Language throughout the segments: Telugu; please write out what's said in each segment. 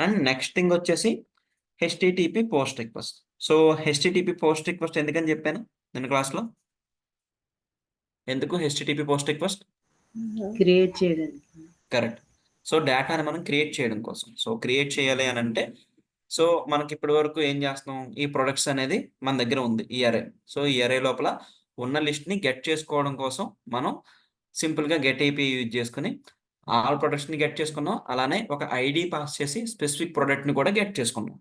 అండ్ నెక్స్ట్ థింగ్ వచ్చేసి HTTP post request. So HTTP post request ఎందుకని చెప్పాను నేను క్లాస్లో? ఎందుకు హెచ్టిటిపి పోస్ట్ రిక్వెస్ట్? క్రియేట్ చేయడానికి. కరెక్ట్. సో డేటాని మనం క్రియేట్ చేయడం కోసం. సో క్రియేట్ చేయాలి అని అంటే, సో మనకి ఇప్పటి వరకు ఏం చేస్తున్నాం, ఈ ప్రొడక్ట్స్ అనేది మన దగ్గర ఉంది ఈ అరే. సో ఈ అరే లోపల ఉన్న లిస్ట్ని గెట్ చేసుకోవడం కోసం మనం సింపుల్గా గెట్ ఏపీ యూజ్ చేసుకుని ఆల్ ప్రొడక్ట్స్ని గెట్ చేసుకున్నాం. అలానే ఒక ఐడి పాస్ చేసి స్పెసిఫిక్ ప్రొడక్ట్ని కూడా గెట్ చేసుకున్నాం.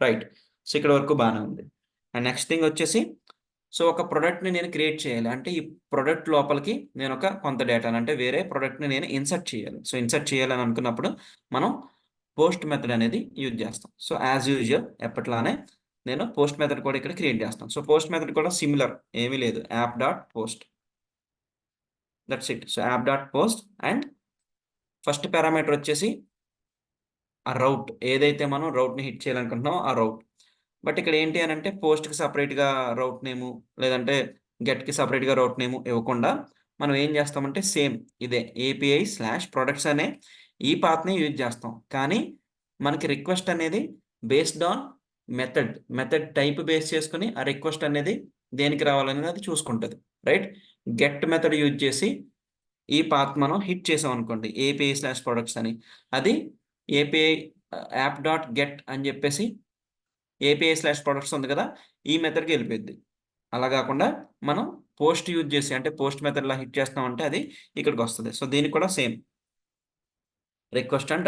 రైట్. సో ఇక్కడ వరకు బాగానే ఉంది. అండ్ నెక్స్ట్ థింగ్ వచ్చేసి, సో ఒక ప్రొడక్ట్ని నేను క్రియేట్ చేయాలి అంటే ఈ ప్రొడక్ట్ లోపలికి నేను ఒక కొంత డేటాను అంటే వేరే ప్రొడక్ట్ని నేను ఇన్సర్ట్ చేయాలి. సో ఇన్సర్ట్ చేయాలని అనుకున్నప్పుడు మనం పోస్ట్ మెథడ్ అనేది యూజ్ చేస్తాం. సో యాజ్ యూజువల్ ఎప్పట్లానే నేను పోస్ట్ మెథడ్ కూడా ఇక్కడ క్రియేట్ చేస్తాను. సో పోస్ట్ మెథడ్ కూడా సిమిలర్, ఏమీ లేదు, app dot post, that's it. So app dot post and first parameter వచ్చేసి ఆ రౌట్, ఏదైతే మనం రౌట్ని హిట్ చేయాలనుకుంటున్నామో ఆ రౌట్. బట్ ఇక్కడ ఏంటి అని అంటే పోస్ట్కి సపరేట్గా రౌట్ నేము లేదంటే గెట్కి సపరేట్గా రౌట్ నేము ఇవ్వకుండా మనం ఏం చేస్తామంటే సేమ్ ఇదే API/products అనే ఈ పాత్ని యూజ్ చేస్తాం. కానీ మనకి రిక్వెస్ట్ అనేది based on method type base చేసుకుని ఆ రిక్వెస్ట్ అనేది దేనికి రావాలనేది అది చూసుకుంటుంది. రైట్. గెట్ మెథడ్ యూజ్ చేసి ఈ పాత్ మనం హిట్ చేసాం అనుకోండి API/products అని, అది API యాప్ డాట్ గెట్ అని చెప్పేసి API/products ఉంది కదా, ఈ మెథడ్కి వెళ్ళిపోయింది. అలా కాకుండా మనం పోస్ట్ యూజ్ చేసి అంటే పోస్ట్ మెథడ్లా హిట్ చేస్తామంటే అది ఇక్కడికి వస్తుంది. సో దీనికి కూడా సేమ్ రిక్వెస్ట్ అండ్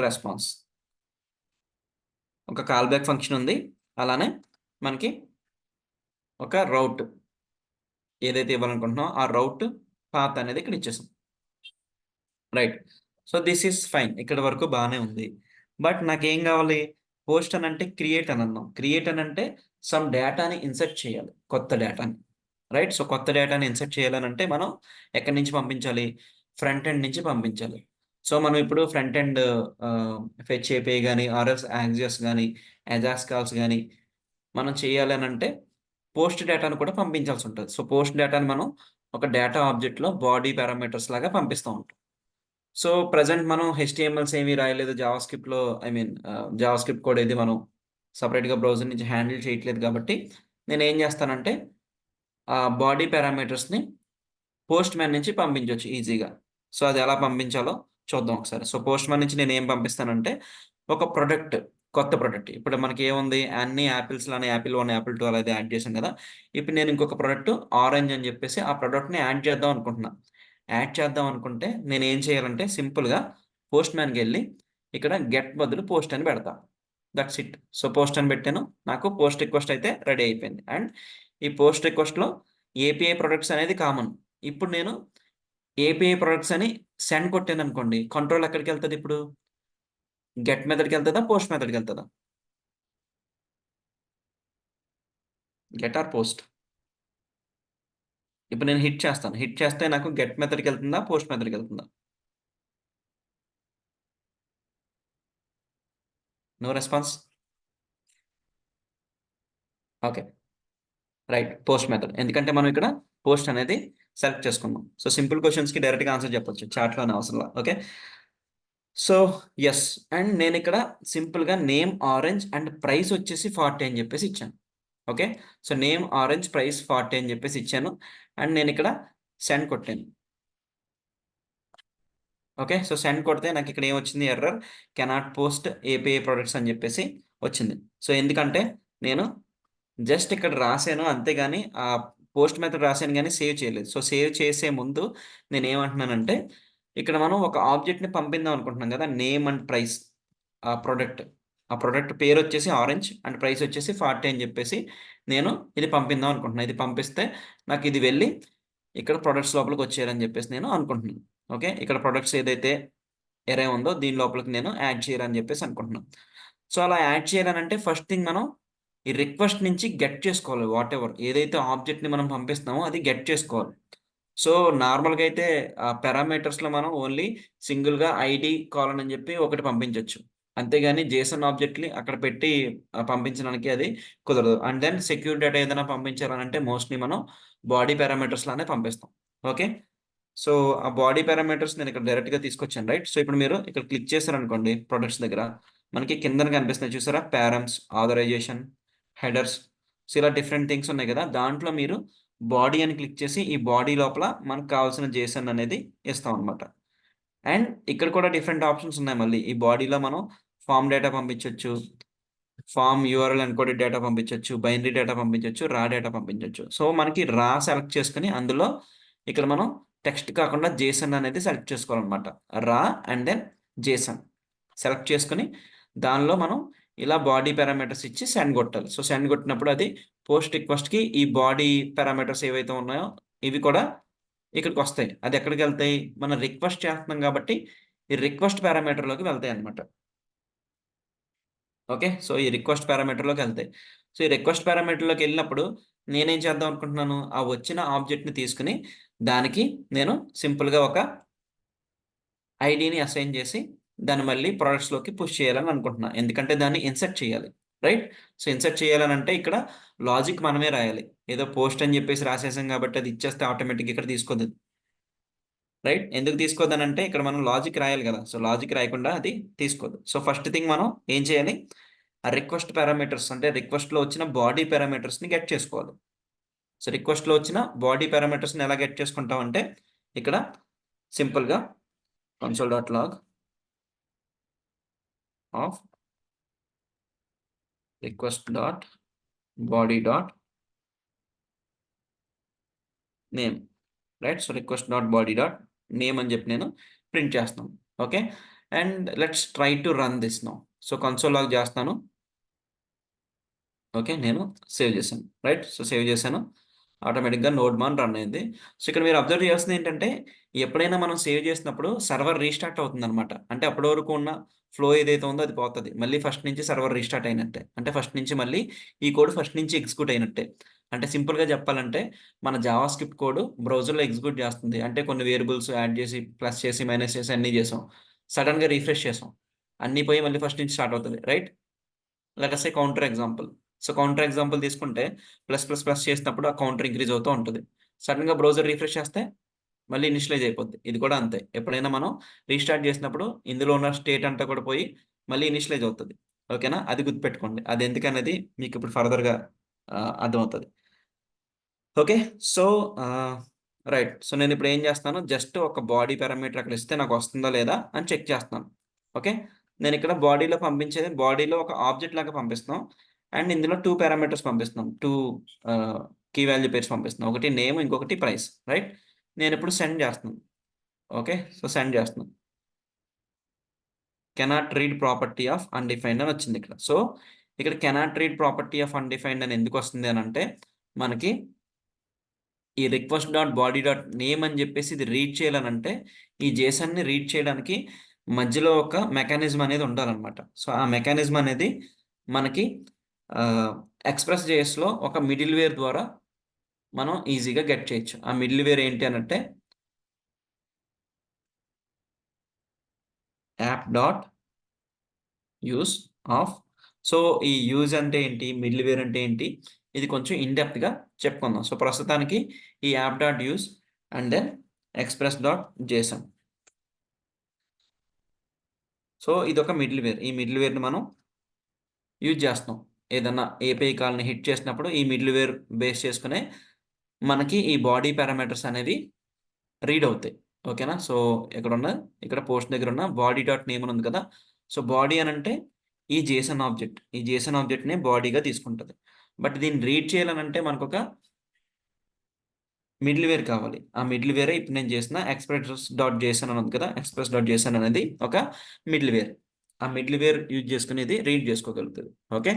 రెస్పాన్స్. ఒక కాల్ బ్యాక్ ఫంక్షన్ ఉంది. అలానే మనకి ఒక రౌట్ ఏదైతే ఇవ్వాలనుకుంటున్నామో ఆ రౌట్ పాత్ అనేది ఇక్కడ ఇచ్చేసాం. Right. So this is fine, ఇక్కడ వరకు బాగానే ఉంది. బట్ నాకేం కావాలి, పోస్ట్ అని అంటే క్రియేట్ అని అన్నాం. క్రియేట్ అని అంటే సమ్ డేటాని ఇన్సర్ట్ చేయాలి, కొత్త డేటాని. రైట్. సో కొత్త డేటాని ఇన్సర్ట్ చేయాలని అంటే మనం ఎక్కడి నుంచి పంపించాలి, ఫ్రంట్ ఎండ్ నుంచి పంపించాలి. సో మనం ఇప్పుడు ఫ్రంట్ ఎండ్ ఫెచ్ ఏపీఐ కానీ ఆర్ఎస్ యాక్సెస్ కానీ అజాక్స్ కాల్స్ కానీ మనం చేయాలి అని అంటే పోస్ట్ డేటాను కూడా పంపించాల్సి ఉంటుంది. సో పోస్ట్ డేటాని మనం ఒక డేటా ఆబ్జెక్ట్లో బాడీ పారామీటర్స్ లాగా పంపిస్తూ ఉంటాం. సో ప్రజెంట్ మనం HTMLs ఏమీ రాయలేదు జావాస్క్రిప్ట్లో, జావాస్క్రిప్ట్ కోడ్ ఇది మనం సపరేట్గా బ్రౌజర్ నుంచి హ్యాండిల్ చేయట్లేదు. కాబట్టి నేను ఏం చేస్తానంటే ఆ బాడీ పారామీటర్స్ని పోస్ట్ మ్యాన్ నుంచి పంపించవచ్చు ఈజీగా. సో అది ఎలా పంపించాలో చూద్దాం ఒకసారి. సో పోస్ట్ మ్యాన్ నుంచి నేను ఏం పంపిస్తానంటే ఒక కొత్త ప్రొడక్ట్. ఇప్పుడు మనకి ఏముంది, అన్ని యాపిల్స్లోనే యాపిల్ 1 యాపిల్ 2 అలా అయితే యాడ్ చేశాం కదా. ఇప్పుడు నేను ఇంకొక ప్రొడక్ట్ ఆరెంజ్ అని చెప్పేసి ఆ ప్రొడక్ట్ని యాడ్ చేద్దాం అనుకుంటున్నా. యాడ్ చేద్దాం అనుకుంటే నేను ఏం చేయాలంటే సింపుల్గా పోస్ట్ మ్యాన్కి వెళ్ళి ఇక్కడ గెట్ బదులు పోస్ట్ అని పెడతా. That's it. సో పోస్ట్ అని పెట్టాను, నాకు పోస్ట్ రిక్వెస్ట్ అయితే రెడీ అయిపోయింది. అండ్ ఈ పోస్ట్ రిక్వెస్ట్లో API ప్రొడక్ట్స్ అనేది కామన్. ఇప్పుడు నేను API ప్రొడక్ట్స్ అని సెండ్ కొట్టాను అనుకోండి, కంట్రోల్ ఎక్కడికి వెళ్తుంది ఇప్పుడు, గెట్ మెథడ్కి వెళ్తుందా పోస్ట్ మెథడ్కి వెళ్తుందా? Get or post. ఇప్పుడు నేను హిట్ చేస్తాను, హిట్ చేస్తే నాకు గెట్ మెథడ్కి వెళ్తుందా పోస్ట్ మెథడ్కి వెళ్తుందా? No response. Okay. Right. Post method, ఎందుకంటే మనం ఇక్కడ పోస్ట్ అనేది సెలెక్ట్ చేసుకున్నాం. సో సింపుల్ క్వశ్చన్స్కి డైరెక్ట్గా ఆన్సర్ చెప్పొచ్చు, చాట్లోనే అవసరం. ఓకే. So yes. అండ్ నేను ఇక్కడ సింపుల్గా నేమ్ ఆరెంజ్ అండ్ ప్రైస్ వచ్చేసి 40 అని చెప్పేసి ఇచ్చాను. Okay. So name orange price 40 అని చెప్పేసి ఇచ్చాను. అండ్ నేను ఇక్కడ సెండ్ కొట్టాను. ఓకే. సో సెండ్ కొడితే నాకు ఇక్కడ ఏమొచ్చింది, error cannot post API products అని చెప్పేసి వచ్చింది. సో ఎందుకంటే నేను జస్ట్ ఇక్కడ రాశాను అంతేగాని ఆ పోస్ట్ మెథడ్ రాశాను కానీ సేవ్ చేయలేదు. సో సేవ్ చేసే ముందు నేను ఏమంటున్నానంటే ఇక్కడ మనం ఒక ఆబ్జెక్ట్ని పంపిందాం అనుకుంటున్నాం కదా, నేమ్ అండ్ ప్రైస్. ఆ ప్రొడక్ట్ పేరు వచ్చేసి ఆరెంజ్ అండ్ ప్రైస్ వచ్చేసి 40 అని చెప్పేసి నేను ఇది పంపిందాం అనుకుంటున్నాను. ఇది పంపిస్తే నాకు ఇది వెళ్ళి ఇక్కడ ప్రొడక్ట్స్ లోపలికి వచ్చేయాలని చెప్పేసి నేను అనుకుంటున్నాను. ఓకే. ఇక్కడ ప్రొడక్ట్స్ ఏదైతే ఎరే ఉందో దీని లోపలికి నేను యాడ్ చేయాలని చెప్పేసి అనుకుంటున్నాను. సో అలా యాడ్ చేయాలనంటే ఫస్ట్ థింగ్ మనం ఈ రిక్వెస్ట్ నుంచి గెట్ చేసుకోవాలి. వాట్ ఎవర్ ఏదైతే ఆబ్జెక్ట్ని మనం పంపిస్తున్నామో అది గెట్ చేసుకోవాలి. సో నార్మల్గా అయితే పారామీటర్స్లో మనం ఓన్లీ సింగిల్గా ఐడి కాలన్ అని చెప్పి ఒకటి పంపించవచ్చు. అంతేగాని జేసన్ ఆబ్జెక్ట్ని అక్కడ పెట్టి పంపించడానికి అది కుదరదు. అండ్ దెన్ సెక్యూర్ డేటా ఏదైనా పంపించాలనంటే మోస్ట్లీ మనం బాడీ పారామీటర్స్లోనే పంపిస్తాం. ఓకే. సో ఆ బాడీ పారామీటర్స్ నేను ఇక్కడ డైరెక్ట్గా తీసుకొచ్చాను, రైట్? సో ఇప్పుడు మీరు ఇక్కడ క్లిక్ చేశారనుకోండి, ప్రొడక్ట్స్ దగ్గర మనకి కిందన కనిపిస్తున్నాయి చూసారా, పారమ్స్, ఆథరైజేషన్, హెడర్స్. సో ఇలా డిఫరెంట్ థింగ్స్ ఉన్నాయి కదా, దాంట్లో మీరు బాడీ అని క్లిక్ చేసి ఈ బాడీ లోపల మనకు కావాల్సిన జేసన్ అనేది ఇస్తాం అనమాట. అండ్ ఇక్కడ కూడా డిఫరెంట్ ఆప్షన్స్ ఉన్నాయి. మళ్ళీ ఈ బాడీలో మనం ఫామ్ డేటా పంపించవచ్చు, ఫామ్ యూఆర్ఎల్ ఎన్కోడెడ్ డేటా పంపించవచ్చు, బైనరీ డేటా పంపించవచ్చు, రా డేటా పంపించవచ్చు. సో మనకి రా సెలెక్ట్ చేసుకుని అందులో ఇక్కడ మనం టెక్స్ట్ కాకుండా జేసన్ అనేది సెలెక్ట్ చేసుకోవాలన్నమాట. రా అండ్ దెన్ జేసన్ సెలెక్ట్ చేసుకుని దానిలో మనం ఇలా బాడీ పారామీటర్స్ ఇచ్చి సెండ్ కొట్టాలి. సో సెండ్ కొట్టినప్పుడు అది పోస్ట్ రిక్వెస్ట్కి ఈ బాడీ పారామీటర్స్ ఏవైతే ఉన్నాయో ఇవి కూడా ఇక్కడికి వస్తాయి. అది ఎక్కడికి వెళ్తాయి, మనం రిక్వెస్ట్ చేస్తున్నాం కాబట్టి ఈ రిక్వెస్ట్ పారామీటర్లోకి వెళ్తాయి అనమాట. ఓకే, సో ఈ రిక్వెస్ట్ పారామీటర్లోకి వెళ్తాయి. సో ఈ రిక్వెస్ట్ పారామీటర్లోకి వెళ్ళినప్పుడు నేనేం చేద్దాం అనుకుంటున్నాను, ఆ వచ్చిన ఆబ్జెక్ట్ని తీసుకుని దానికి నేను సింపుల్గా ఒక ఐడిని అసైన్ చేసి దాన్ని మళ్ళీ ప్రొడక్ట్స్లోకి పుష్ చేయాలని అనుకుంటున్నాను. ఎందుకంటే దాన్ని ఇన్సర్ట్ చేయాలి, రైట్? సో ఇన్సర్ట్ చేయాలని అంటే ఇక్కడ లాజిక్ మనమే రాయాలి. ఏదో పోస్ట్ అని చెప్పేసి రాసేసాం కాబట్టి అది ఇచ్చేస్తే ఆటోమేటిక్ ఇక్కడ తీసుకోదు, రైట్? ఎందుకు తీసుకోదనంటే ఇక్కడ మనం లాజిక్ రాయాలి కదా, సో లాజిక్ రాయకుండా అది తీసుకోదు. సో ఫస్ట్ థింగ్ మనం ఏం చేయాలి, ఆ రిక్వెస్ట్ పారామీటర్స్ అంటే రిక్వెస్ట్లో వచ్చిన బాడీ పారామీటర్స్ని గెట్ చేసుకోవాలి. సో రిక్వెస్ట్లో వచ్చిన బాడీ పారామీటర్స్ని ఎలా గెట్ చేసుకుంటాం అంటే ఇక్కడ సింపుల్గా console.log of request.body.name, right? So request.body.name అని చెప్పి నేను ప్రింట్ చేస్తాను. Okay, and let's try to run this now. So console log చేస్తాను. ఓకే, నేను సేవ్ చేశాను, రైట్? సో సేవ్ చేశాను, ఆటోమేటిక్గా నోడ్ మాన్ రన్ అయింది. సో ఇక్కడ మీరు అబ్జర్వ్ చేయాల్సింది ఏంటంటే ఎప్పుడైనా మనం సేవ్ చేసినప్పుడు సర్వర్ రీస్టార్ట్ అవుతుంది అనమాట. అంటే అప్పటి వరకు ఉన్న ఫ్లో ఏదైతే ఉందో అది పోతుంది, మళ్ళీ ఫస్ట్ నుంచి సర్వర్ రీస్టార్ట్ అయినట్టే. అంటే ఫస్ట్ నుంచి మళ్ళీ ఈ కోడ్ ఫస్ట్ నుంచి ఎగ్జిక్యూట్ అయినట్టే. అంటే సింపుల్గా చెప్పాలంటే మన జావా స్క్రిప్ట్ కోడ్ బ్రౌజర్లో ఎగ్జిక్యూట్ చేస్తుంది. అంటే కొన్ని వేరియబుల్స్ యాడ్ చేసి ప్లస్ చేసి మైనస్ చేసి అన్నీ చేసాం, సడన్గా రీఫ్రెష్ చేసాం, అన్నీ పోయి మళ్ళీ ఫస్ట్ నుంచి స్టార్ట్ అవుతుంది, right? Like counter example. So counter example తీసుకుంటే ప్లస్ ప్లస్ ప్లస్ చేసినప్పుడు ఆ కౌంటర్ ఇంక్రీజ్ అవుతూ ఉంటుంది. సడన్గా బ్రౌజర్ రిఫ్రెష్ చేస్తే మళ్ళీ ఇనిషియలైజ్ అయిపోద్ది. ఇది కూడా అంతే, ఎప్పుడైనా మనం రీస్టార్ట్ చేసినప్పుడు ఇందులో ఉన్న స్టేట్ అంతా కూడా పోయి మళ్ళీ ఇనిషియలైజ్ అవుతుంది. ఓకేనా, అది గుర్తుపెట్టుకోండి. అది ఎందుకనేది మీకు ఇప్పుడు ఫర్దర్గా అర్థమవుతుంది. Okay, so right. సో నేను ఇప్పుడు ఏం చేస్తాను, జస్ట్ ఒక బాడీ పారామీటర్ అక్కడ ఇస్తే నాకు వస్తుందా లేదా అని చెక్ చేస్తాను. ఓకే, నేను ఇక్కడ బాడీలో పంపించేది బాడీలో ఒక ఆబ్జెక్ట్ లాగా పంపిస్తాం, అండ్ ఇందులో 2 పారామీటర్స్ పంపిస్తున్నాం, 2 కీ వాల్యూ పేర్స్ పంపిస్తున్నాం, ఒకటి నేమ్, ఇంకొకటి ప్రైస్, రైట్? నేను ఇప్పుడు సెండ్ చేస్తున్నాను. ఓకే, సో సెండ్ చేస్తున్నాను. Cannot read property of undefined అని వచ్చింది ఇక్కడ. సో ఇక్కడ cannot read property of undefined అని ఎందుకు వస్తుంది అని అంటే మనకి ఈ request dot body dot name అని చెప్పేసి ఇది రీడ్ చేయాలనంటే ఈ జేసన్ని రీడ్ చేయడానికి మధ్యలో ఒక మెకానిజం అనేది ఉండాలన్నమాట. సో ఆ మెకానిజం అనేది మనకి ఎక్స్ప్రెస్ జేఎస్లో ఒక మిడిల్ వేర్ ద్వారా మనం ఈజీగా గెట్ చేయొచ్చు. ఆ మిడిల్ వేర్ ఏంటి అనంటే app dot use of. So ఈ యూజ్ అంటే ఏంటి, మిడిల్ వేర్ అంటే ఏంటి, ఇది కొంచెం ఇన్డెప్త్గా చెప్పుకుందాం. సో ప్రస్తుతానికి ఈ app dot use and then express dot JSON. So ఇది ఒక మిడిల్ వేర్. ఈ మిడిల్ వేర్ని మనం యూజ్ చేస్తాం ఏదన్నా ఏపీఐ కాల్ని హిట్ చేసినప్పుడు ఈ మిడిల్ వేర్ బేస్ చేసుకునే మనకి ఈ బాడీ పారామీటర్స్ అనేవి రీడ్ అవుతాయి. ఓకేనా, సో ఇక్కడ పోస్ట్ దగ్గర ఉన్న బాడీ డాట్ నేమ్ ఉంది కదా, సో బాడీ అని అంటే ఈ జేసన్ ఆబ్జెక్ట్, ఈ జేసన్ ఆబ్జెక్ట్ని బాడీగా తీసుకుంటుంది. బట్ దీన్ని రీడ్ చేయాలనంటే మనకు ఒక మిడిల్ వేర్ కావాలి. ఆ మిడిల్ వేరే ఇప్పుడు నేను చేసిన ఎక్స్ప్రెస్ డాట్ జేసన్ అని ఉంది కదా, ఎక్స్ప్రెస్ డాట్ జేసన్ అనేది ఒక మిడిల్ వేర్. ఆ మిడిల్ వేర్ యూజ్ చేసుకునేది రీడ్ చేసుకోగలుగుతుంది. Okay,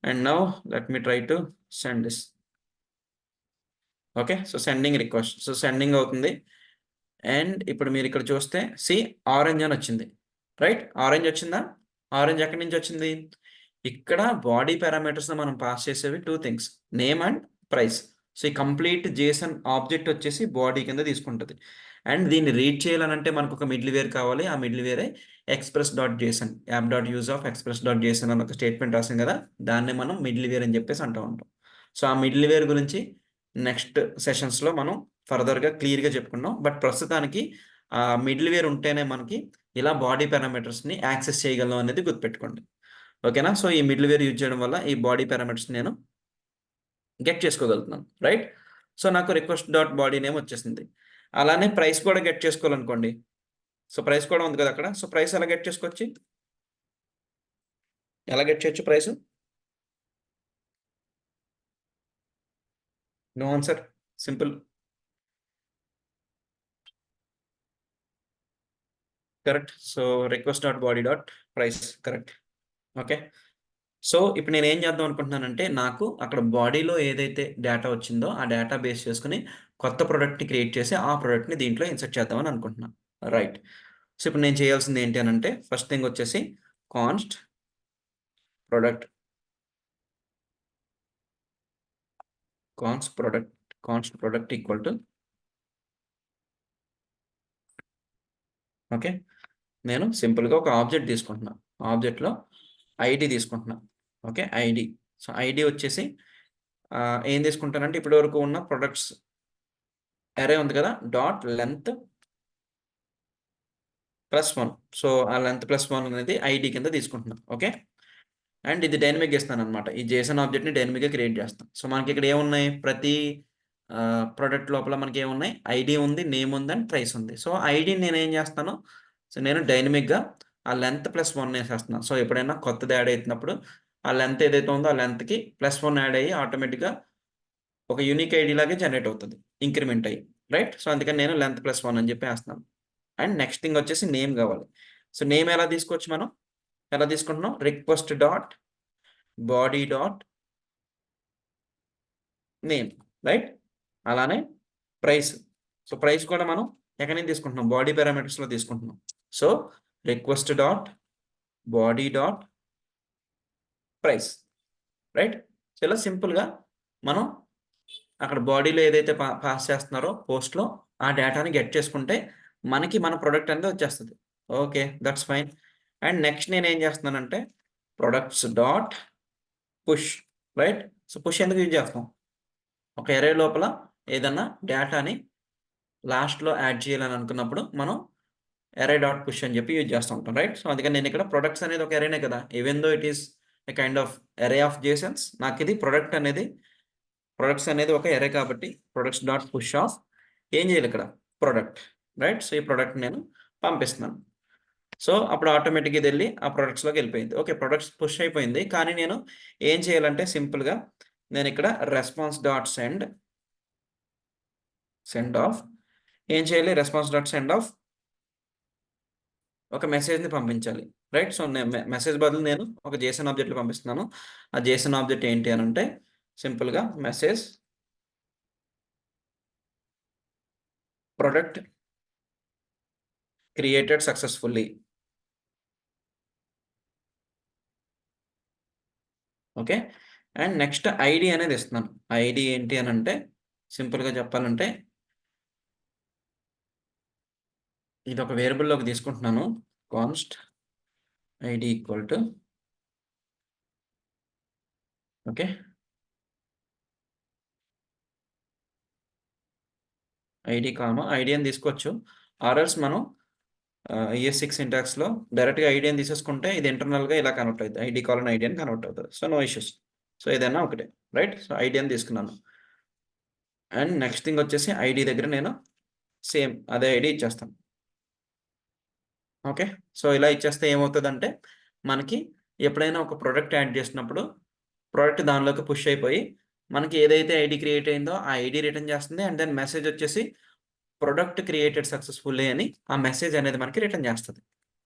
and now let me try to send this. Okay, so sending request, so sending అవుతుంది. అండ్ ఇప్పుడు మీరు ఇక్కడ చూస్తే ఆరెంజ్ అని వచ్చింది, రైట్? ఆరెంజ్ వచ్చిందా? ఆరెంజ్ ఎక్కడి నుంచి వచ్చింది, ఇక్కడ బాడీ పారామీటర్స్ మనం పాస్ చేసేవి 2 things, name and price. So ఈ కంప్లీట్ జేసన్ ఆబ్జెక్ట్ వచ్చేసి బాడీ కింద తీసుకుంటుంది. అండ్ దీన్ని రీడ్ చేయాలనంటే మనకు ఒక మిడిల్ వేర్ కావాలి. ఆ మిడిల్ వేరే express dot Jason, app dot use of express dot Jason అని ఒక స్టేట్మెంట్ రాసాం కదా, దాన్నే మనం మిడిల్ వేర్ అని చెప్పేసి అంటూ ఉంటాం. సో ఆ మిడిల్ వేర్ గురించి నెక్స్ట్ సెషన్స్లో మనం ఫర్దర్గా క్లియర్గా చెప్పుకున్నాం. బట్ ప్రస్తుతానికి మిడిల్వేర్ ఉంటేనే మనకి ఇలా బాడీ పారామీటర్స్ని యాక్సెస్ చేయగలం అనేది గుర్తుపెట్టుకోండి. ఓకేనా? సో ఈ మిడిల్వేర్ యూజ్ చేయడం వల్ల ఈ బాడీ పారామీటర్స్ నేను గెట్ చేసుకోగలుగుతున్నాను, రైట్? సో నాకు రిక్వెస్ట్ డాట్ బాడీ నేమ్ వచ్చేసింది. అలానే ప్రైస్ కూడా గెట్ చేసుకోవాలనుకోండి. సో ప్రైస్ కూడా ఉంది కదా అక్కడ. సో ప్రైస్ ఎలా గెట్ చేసుకోవచ్చు? ఎలా గెట్ చేయొచ్చు price? No answer, simple. Correct. So request dot body dot price, correct. Okay. So ఇప్పుడు నేను ఏం చేద్దాం అనుకుంటున్నానంటే, నాకు అక్కడ బాడీలో ఏదైతే డేటా వచ్చిందో ఆ డేటా బేస్ చేసుకుని కొత్త ప్రోడక్ట్ని క్రియేట్ చేసి ఆ ప్రోడక్ట్ని దీంట్లో ఇన్సర్ట్ చేద్దామని అనుకుంటున్నాను, రైట్? సో ఇప్పుడు నేను చేయాల్సింది ఏంటి అని అంటే, ఫస్ట్ థింగ్ వచ్చేసి const product, const product equal to, okay, నేను సింపుల్గా ఒక ఆబ్జెక్ట్ తీసుకుంటున్నాను. ఆబ్జెక్ట్లో ఐడి తీసుకుంటున్నాను. Okay, ID. సో ఐడి వచ్చేసి ఏం తీసుకుంటానంటే, ఇప్పటి వరకు ఉన్న ప్రొడక్ట్స్ అరే ఉంది కదా, డాట్ లెంత్ +1. సో ఆ లెంత్ +1 అనేది ఐడి కింద తీసుకుంటున్నాను. ఓకే, అండ్ ఇది డైనమిక్ ఇస్తాను అనమాట. ఈ జేసన్ ఆబ్జెక్ట్ని డైనమిక్గా క్రియేట్ చేస్తాం. సో మనకి ఇక్కడ ఏమున్నాయి, ప్రతి ప్రోడక్ట్ లోపల మనకి ఏమున్నాయి, ఐడి ఉంది, నేమ్ ఉంది, అండ్ ప్రైస్ ఉంది. సో ఐడిని నేను ఏం చేస్తాను, సో నేను డైనమిక్గా ఆ లెంత్ +1 వేసేస్తున్నాను. సో ఎప్పుడైనా కొత్తది యాడ్ అవుతున్నప్పుడు ఆ లెంత్ ఏదైతే ఉందో ఆ లెంత్కి +1 యాడ్ అయ్యి ఆటోమేటిక్గా ఒక యూనిక్ ఐడి లాగే జనరేట్ అవుతుంది, ఇంక్రిమెంట్ అయ్యి, రైట్? సో అందుకని నేను లెంత్ +1 అని చెప్పి వేస్తున్నాను. అండ్ నెక్స్ట్ థింగ్ వచ్చేసి నేమ్ కావాలి. సో నేమ్ ఎలా తీసుకోవచ్చు మనం, ఎలా తీసుకుంటున్నాం, request dot body dot name, right? అలానే ప్రైస్. సో ప్రైస్ కూడా మనం ఎక్కడి నుంచి తీసుకుంటున్నాం, బాడీ పారామీటర్స్లో తీసుకుంటున్నాం. So request dot body dot price, right? So ఇలా సింపుల్గా మనం అక్కడ బాడీలో ఏదైతే పాస్ చేస్తున్నారో పోస్ట్లో ఆ డేటాని గెట్ చేసుకుంటే మనకి మన ప్రొడక్ట్ అనేది వచ్చేస్తుంది. Okay, that's fine. And next నేను ఏం చేస్తున్నానంటే, products dot push, right? So push ఎందుకు యూజ్ చేస్తాం, ఒక ఎరే లోపల ఏదన్నా డేటాని లాస్ట్‌లో యాడ్ చేయాలని అనుకున్నప్పుడు మనం ఎరే డాట్ పుష్ అని చెప్పి యూజ్ చేస్తూ ఉంటాం, రైట్? సో అందుకని నేను ఇక్కడ ప్రొడక్ట్స్ అనేది ఒక ఎరేనే కదా, even though it is a kind of ఎరే of Jason's, నాకు ఇది ప్రొడక్ట్స్ అనేది ఒక ఎరే కాబట్టి ప్రొడక్ట్స్ డాట్ పుష్ ఆఫ్ ఏం చేయాలి ఇక్కడ, ప్రొడక్ట్, రైట్? సో ఈ ప్రొడక్ట్ నేను పంపిస్తున్నాను. సో అప్పుడు ఆటోమేటిక్గా ఇది వెళ్ళి ఆ ప్రొడక్ట్స్లోకి వెళ్ళిపోయింది. ఓకే, ప్రొడక్ట్స్ పుష్ అయిపోయింది. కానీ నేను ఏం చేయాలంటే సింపుల్గా నేను ఇక్కడ రెస్పాన్స్ డాట్ సెండ్ ఆఫ్ ఏం చేయాలి, రెస్పాన్స్ డాట్ సెండ్ ఆఫ్ ఒక మెసేజ్ని పంపించాలి, రైట్? సో మెసేజ్ బదులు నేను ఒక జేసన్ ఆబ్జెక్ట్లో పంపిస్తున్నాను. ఆ జేసన్ ఆబ్జెక్ట్ ఏంటి అని అంటే సింపుల్గా message product created successfully. Okay, and next ID అనేది ఇస్తున్నాను. ఐడి ఏంటి అని అంటే సింపుల్గా చెప్పాలంటే ఇది ఒక వేరియబుల్లోకి తీసుకుంటున్నాను. Const ID equal to, okay, ID comma ID అని తీసుకోవచ్చు. ఆర్ఎల్స్ మనం ES6 సింటాక్స్లో డైరెక్ట్గా ఐడి అని తీసేసుకుంటే ఇది ఇంటర్నల్గా ఇలా కన్వర్ట్ అవుతుంది, ఐడి కాలన్ ఐడి అని కన్వర్ట్ అవుతుంది. So no issues. సో ఏదైనా ఒకటే, రైట్? సో ఐడి అని తీసుకున్నాను. అండ్ నెక్స్ట్ థింగ్ వచ్చేసి ఐడి దగ్గర నేను సేమ్ అదే ఐడి ఇచ్చేస్తాను. ఓకే, సో ఇలా ఇచ్చేస్తే ఏమవుతుందంటే మనకి ఎప్పుడైనా ఒక ప్రోడక్ట్ యాడ్ చేసినప్పుడు ప్రోడక్ట్ దానిలోకి పుష్ అయిపోయి మనకి ఏదైతే ఐడి క్రియేట్ అయిందో ఆ ఐడి రిటర్న్ చేస్తుంది. అండ్ దెన్ మెసేజ్ వచ్చేసి ప్రొడక్ట్ క్రియేటెడ్ సక్సెస్ఫుల్లీ అని ఆ మెసేజ్ అనేది మనకి రిటర్న్ చేస్తుంది.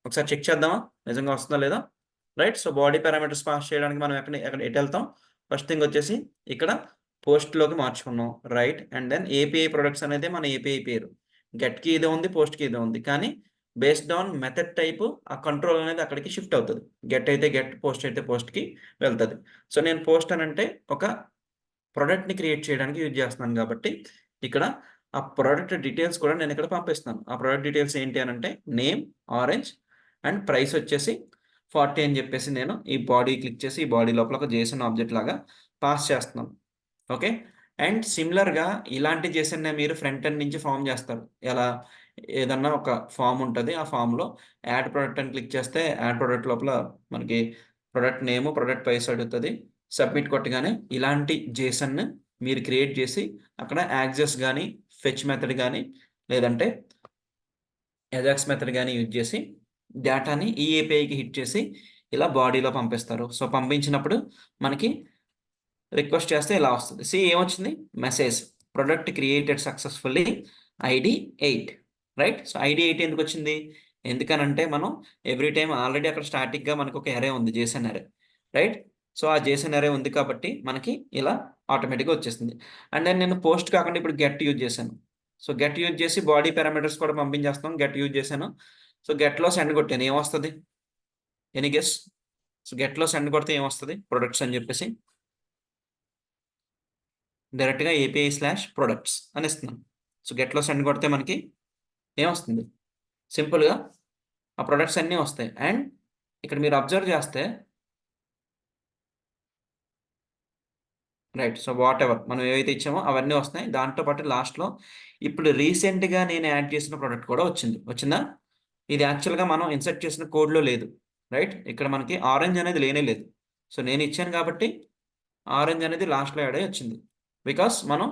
ఒకసారి చెక్ చేద్దామా నిజంగా వస్తుందా లేదా, right? So body parameters pass చేయడానికి మనం ఎటు వెళ్తాం, ఫస్ట్ థింగ్ వచ్చేసి ఇక్కడ పోస్ట్లోకి మార్చుకున్నాం, right? And then API products అనేది మన ఏపీఐ పేరు, గెట్కి ఇదే ఉంది, పోస్ట్కి ఇదే ఉంది. కానీ బేస్డ్ ఆన్ మెథడ్ టైపు ఆ కంట్రోల్ అనేది అక్కడికి షిఫ్ట్ అవుతుంది. గెట్ అయితే గెట్, పోస్ట్ అయితే పోస్ట్కి వెళ్తుంది. సో నేను పోస్ట్ అని అంటే ఒక ప్రొడక్ట్‌ని క్రియేట్ చేయడానికి యూజ్ చేస్తున్నాను కాబట్టి ఇక్కడ ఆ ప్రొడక్ట్ డీటెయిల్స్ కూడా నేను ఇక్కడ పంపిస్తున్నాను. ఆ ప్రొడక్ట్ డీటెయిల్స్ ఏంటి అని అంటే నేమ్ ఆరెంజ్ అండ్ ప్రైస్ వచ్చేసి 40 అని చెప్పేసి నేను ఈ బాడీ క్లిక్ చేసి ఈ బాడీ లోపల ఒక జేసన్ ఆబ్జెక్ట్ లాగా పాస్ చేస్తున్నాను. ఓకే, అండ్ సిమిలర్‌గా ఇలాంటి జేసన్‌నే మీరు ఫ్రంట్ ఎండ్ నుంచి ఫార్మ్ జేస్తారు. ఎలా? ఏదన్నా ఒక ఫార్మ్ ఉంటది. ఆ ఫార్మ్‌లో యాడ్ ప్రొడక్ట్ అని క్లిక్ చేస్తే యాడ్ ప్రొడక్ట్ లోపల మనకి ప్రొడక్ట్ నేము, ప్రొడక్ట్ ప్రైస్ అడుగుతది. సబ్మిట్ కొట్టగానే ఇలాంటి జేసన్‌ని మీరు క్రియేట్ జేసి అక్కడ యాక్సెస్ గాని, ఫెచ్ మెథడ్ గాని, లేదంటే అజాక్స్ మెథడ్ గాని యూజ్ జేసి డేటాని ఈ ఏపీఐకి హిట్ చేసి ఇలా బాడీలో పంపిస్తారు. సో, పంపించినప్పుడు మనకి రిక్వెస్ట్ చేస్తే ఇలా వస్తది. ఏమొచ్చింది? Message product created successfully ID 8 right? So, ID 8 ఎందుకొచ్చింది? ఎందుకనంటే మనం ఎవ్రీ టైమ్ ఆల్రెడీ అక్కడ స్టాటిక్‌గా మనకొక అర్రే ఉంది. Jason array. రైట్? సో, ఆ జేసన్ అర్రే ఉంది కాబట్టి మనకి ఇలా ఆటోమేటిక్‌గా వచ్చేస్తుంది. అండ్ దెన్ నేను పోస్ట్ కాకుండా ఇప్పుడు గెట్ యూజ్ చేశాను. సో, గెట్ యూజ్ చేసి బాడీ పారామీటర్స్ కూడా పంపించేస్తాం. గెట్ యూజ్ చేశాను. సో, గెట్‌లో సెండ్ కొట్టాను. ఏమొస్తది? Any guess? సో, గెట్‌లో సెండ్ కొడితే ఏమొస్తది? ప్రొడక్ట్స్ అని చెప్పేసి. డైరెక్ట్‌గా ఏపీఐ/ప్రొడక్ట్స్ అని ఇస్తున్నాం. సో, గెట్‌లో సెండ్ కొడితే మనకి ఏమొస్తుంది? సింపుల్‌గా ఆ ప్రొడక్ట్స్ అన్నీ వస్తాయి. అండ్ ఇక్కడ మీరు అబ్జర్వ్ చేస్తే రైట్. సో, వాటెవర్ మనం ఏవైతే ఇచ్చామో అవన్నీ వస్తున్నాయి. దాంతో పాటు లాస్ట్‌లో ఇప్పుడు రీసెంట్‌గా నేను యాడ్ చేసిన ప్రొడక్ట్ కూడా వచ్చింది. వచ్చిందా? ఇది యాక్చువల్‌గా మనం ఇన్సర్ట్ చేసిన కోడ్‌లో లేదు. రైట్? ఇక్కడ మనకి ఆరెంజ్ అనేది లేనే లేదు. సో, నేను ఇచ్చాను కాబట్టి ఆరెంజ్ అనేది లాస్ట్‌లో యాడ్ అయ్యి వచ్చింది. బికాస్ మనం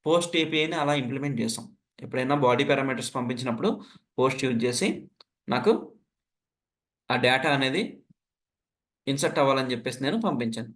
పోస్ట్ ఏపీఐని అలా ఇంప్లిమెంట్ చేసాం. ఎప్పుడైనా బాడీ పారామీటర్స్ పంపించినప్పుడు పోస్ట్ యూజ్ చేసి నాకు ఆ డేటా అనేది ఇన్సర్ట్ అవ్వాలని చెప్పేసి నేను పంపించాను.